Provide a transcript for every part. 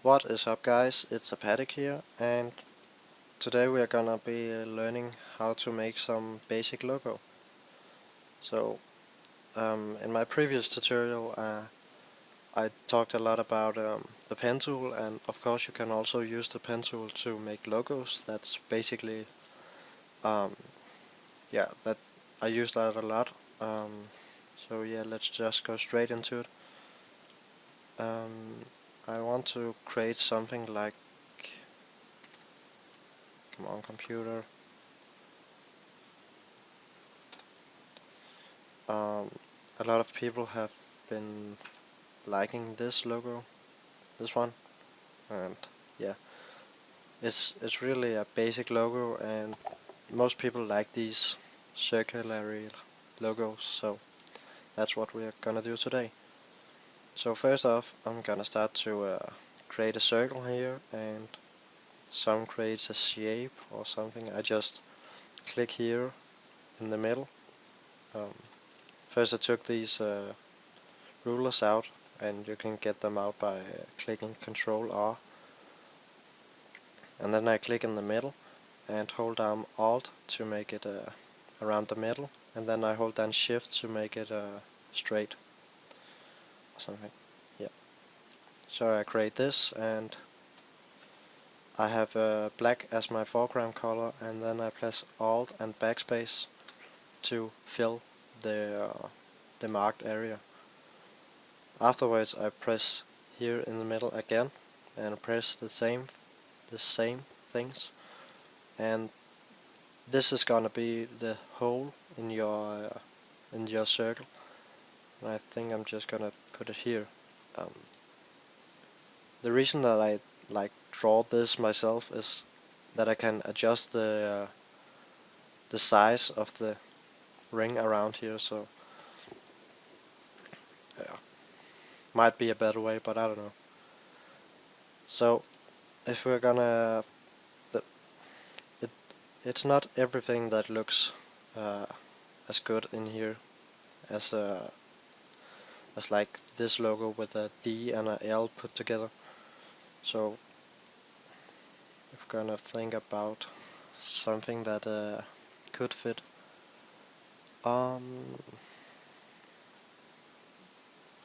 What is up, guys? It's Apatic here, and today we are gonna be learning how to make some basic logo. So, in my previous tutorial I talked a lot about the pen tool, and of course you can also use the pen tool to make logos. That's basically, um, yeah, that I use that a lot. So yeah, let's just go straight into it. I want to create something like, come on computer, Um, a lot of people have been liking this logo, this one, and yeah, it's really a basic logo, and most people like these circular logos, so that's what we're gonna do today. So first off, I'm gonna start to create a circle here, and some creates a shape or something. I just click here in the middle. Um, First I took these rulers out, and you can get them out by clicking Control R, and then I click in the middle and hold down Alt to make it around the middle, and then I hold down Shift to make it straight or something. Yeah. So I create this, and I have black as my foreground color, and then I press Alt and Backspace to fill the marked area. Afterwards I press here in the middle again and press the same things, and this is gonna be the hole in your circle, and I think I'm just gonna put it here. The reason that I draw this myself is that I can adjust the size of the ring around here, so yeah, might be a better way, but I don't know. So if we're gonna, it it's not everything that looks uh, as good in here as like this logo with a D and a L put together. So if we're gonna think about something that could fit, um,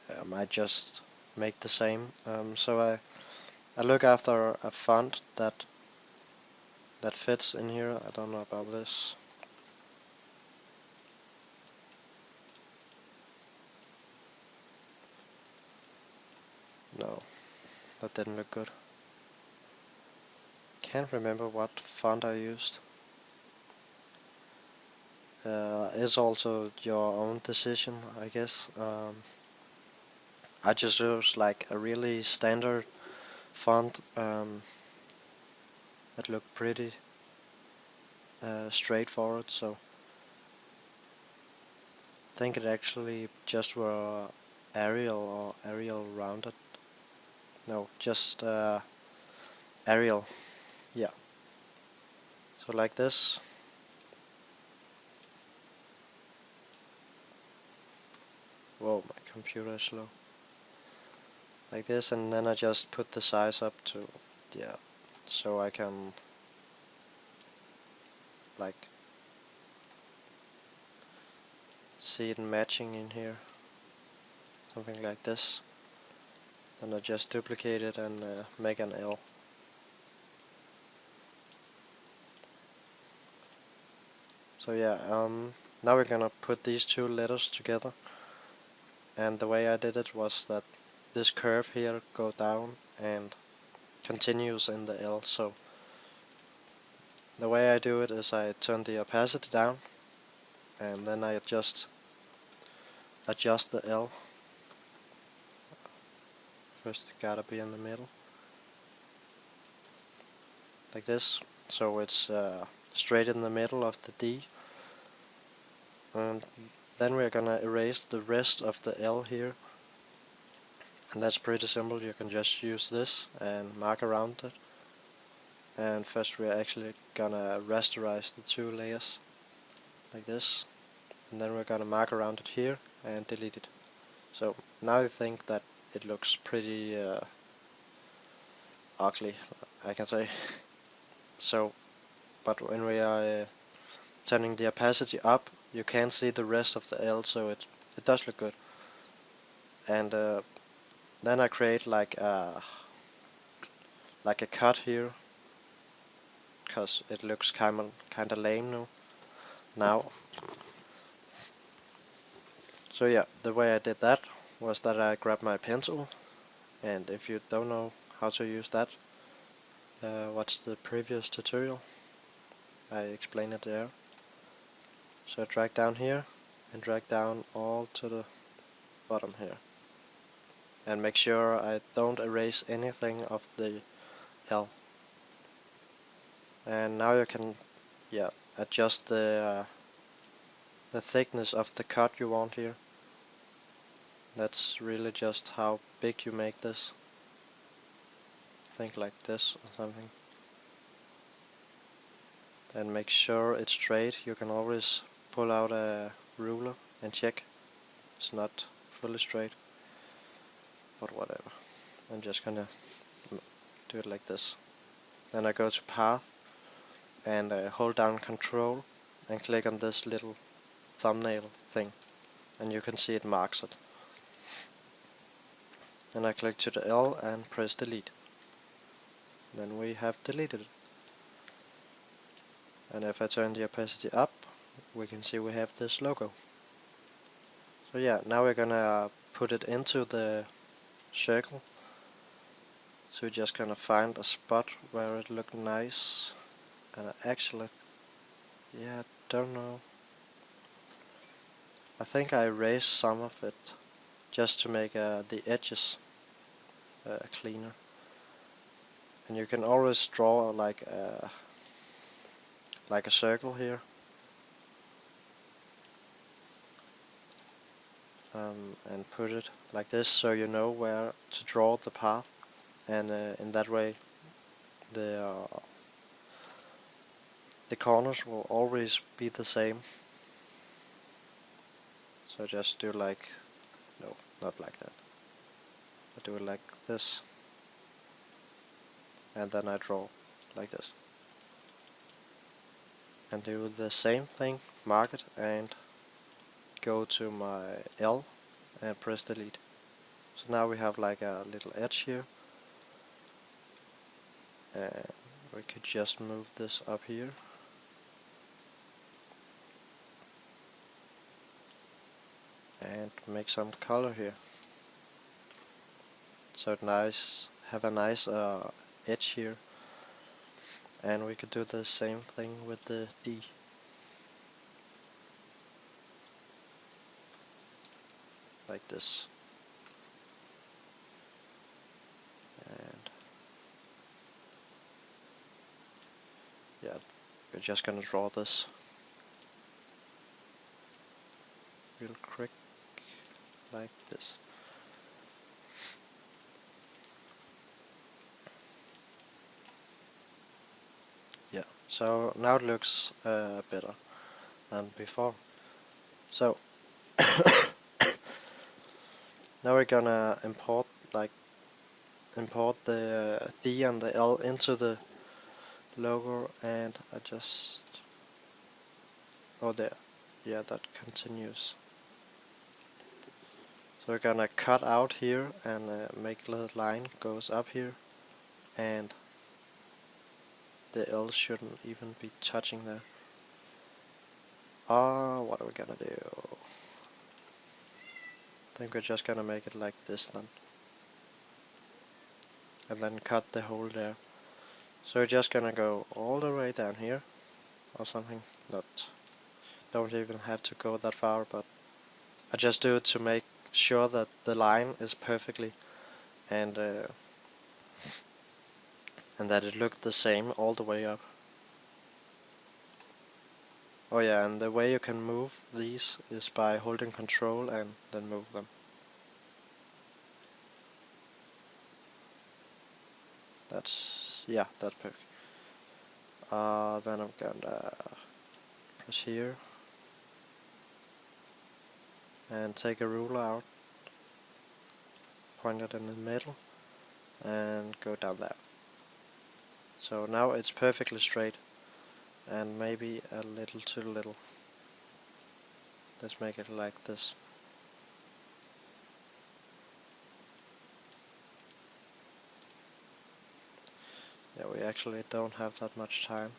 I might just make the same. So I look after a font that fits in here. I don't know about this. No, that didn't look good. Can't remember what font I used. It's also your own decision, I guess. I just use like a really standard font that looked pretty straightforward, so I think it actually just were Arial or Arial rounded. No, just Arial. Yeah. So like this. Whoa, my computer is slow. Like this, and then I just put the size up to, yeah, so I can like see it matching in here. Something like this. Then I just duplicate it and make an L. So yeah, now we're gonna put these two letters together, and the way I did it was that this curve here go down and continues in the L. So the way I do it is I turn the opacity down, and then I just adjust the L. First it gotta be in the middle, like this, so it's straight in the middle of the D. And then we're gonna erase the rest of the L here, and that's pretty simple. You can just use this and mark around it. And first we're actually gonna rasterize the two layers like this, and then we're gonna mark around it here and delete it. So now I think that it looks pretty ugly, I can say. So, but when we are turning the opacity up, you can see the rest of the L, so it does look good. And then I create like a cut here, cause it looks kinda lame now. So yeah, the way I did that was that I grabbed my pencil, and if you don't know how to use that, watch the previous tutorial. I explain it there. So I drag down here and drag down all to the bottom here. And make sure I don't erase anything of the L. And now you can adjust the thickness of the cut you want here. That's really just how big you make this. Think like this or something. And make sure it's straight. You can always pull out a ruler and check it's not fully straight, but whatever. I'm just gonna do it like this. Then I go to path and hold down Control and click on this little thumbnail thing, and you can see it marks it. Then I click to the L and press delete. Then we have deleted it. And if I turn the opacity up, we can see we have this logo. So yeah, now we're gonna put it into the circle. So we're just gonna find a spot where it looked nice. And I actually, don't know. I think I erased some of it just to make the edges cleaner. And you can always draw like a circle here. And put it like this so you know where to draw the path, and in that way the corners will always be the same. So just do like, no, not like that. I do it like this, and then I draw like this. And do the same thing, mark it, and go to my L and press delete. So now we have like a little edge here, and we could just move this up here. And make some color here, so it have a nice edge here. And we could do the same thing with the D. Like this. And yeah, we're just gonna draw this real quick, like this. Yeah, so now it looks better than before. So now we're gonna import the D and the L into the logo, and I just, oh there, yeah, that continues. So we're gonna cut out here and make the line goes up here, and the L shouldn't even be touching there. What are we gonna do? I think we're just gonna make it like this then, and then cut the hole there. So we're just gonna go all the way down here or something. Don't even have to go that far, but I just do it to make sure that the line is perfectly and that it looked the same all the way up. Oh yeah, and the way you can move these is by holding Control and then move them. That's perfect. Then I'm gonna press here and take a ruler out, point it in the middle, and go down there. So now it's perfectly straight, and maybe a little too little. Let's make it like this. Yeah, we actually don't have that much time.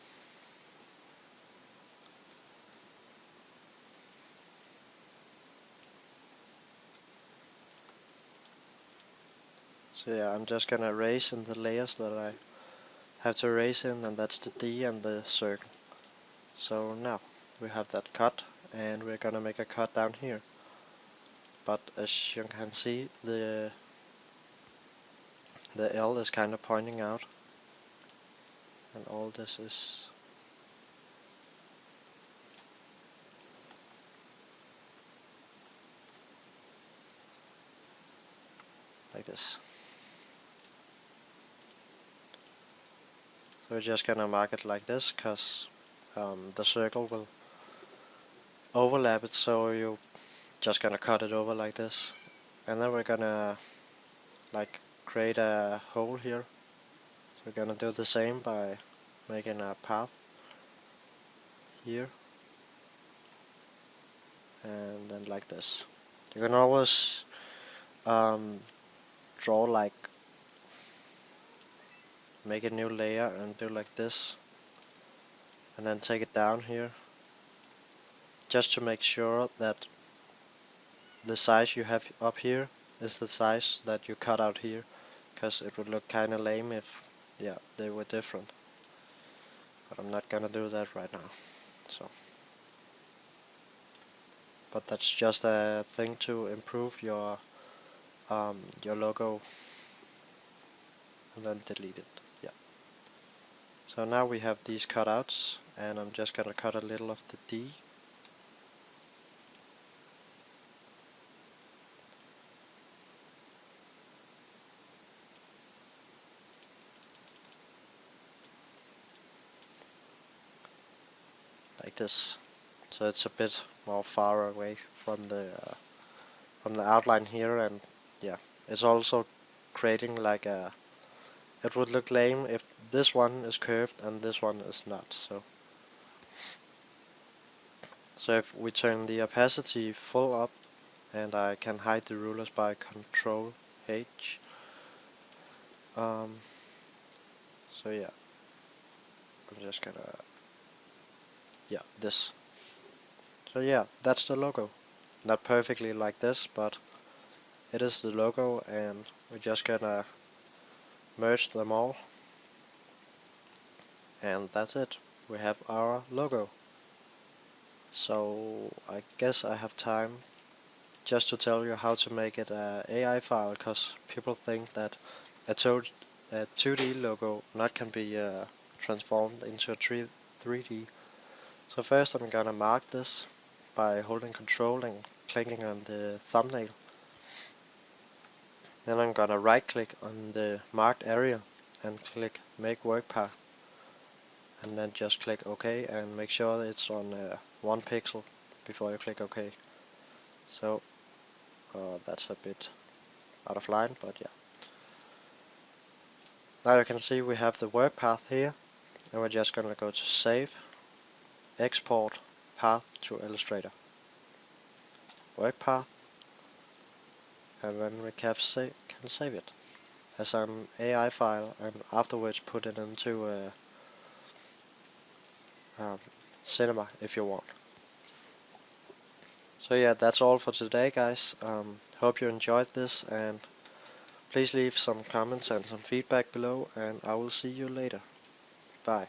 So yeah, I'm just gonna erase in the layers that I have to erase in, and that's the D and the circle. So now we have that cut, and we're gonna make a cut down here. But as you can see, the L is kind of pointing out, and all this is like this. So we're just gonna mark it like this, cause the circle will overlap it, so you're just gonna cut it over like this. And then we're gonna like create a hole here. So we're gonna do the same by making a path here, and then like this. You can always draw like, make a new layer and do like this, and then take it down here, just to make sure that the size you have up here is the size that you cut out here, because it would look kinda lame if, yeah, they were different. But I'm not gonna do that right now. So, but that's just a thing to improve your logo, and then delete it. Yeah. So now we have these cutouts, and I'm just gonna cut a little of the D. Like this. So it's a bit more far away from the outline here, and yeah, it's also creating like a, it would look lame if this one is curved and this one is not. So if we turn the opacity full up, and I can hide the rulers by Control H. So yeah, I'm just gonna, yeah, this. So yeah, that's the logo. Not perfectly like this, but it is the logo, and we're just gonna merge them all, and that's it. We have our logo. So I guess I have time just to tell you how to make it a AI file, because people think that a 2D logo not can be transformed into a 3D. So first I'm gonna mark this by holding Control and clicking on the thumbnail. Then I'm gonna right click on the marked area and click Make Work Path, and then just click OK and make sure it's on 1 pixel before you click OK. So that's a bit out of line, but yeah. Now you can see we have the work path here, and we're just gonna go to Save, Export Path to Illustrator, Work Path, and then we can save it as an AI file, and afterwards put it into Cinema if you want. So yeah, that's all for today, guys. Hope you enjoyed this, and please leave some comments and some feedback below, and I will see you later. Bye.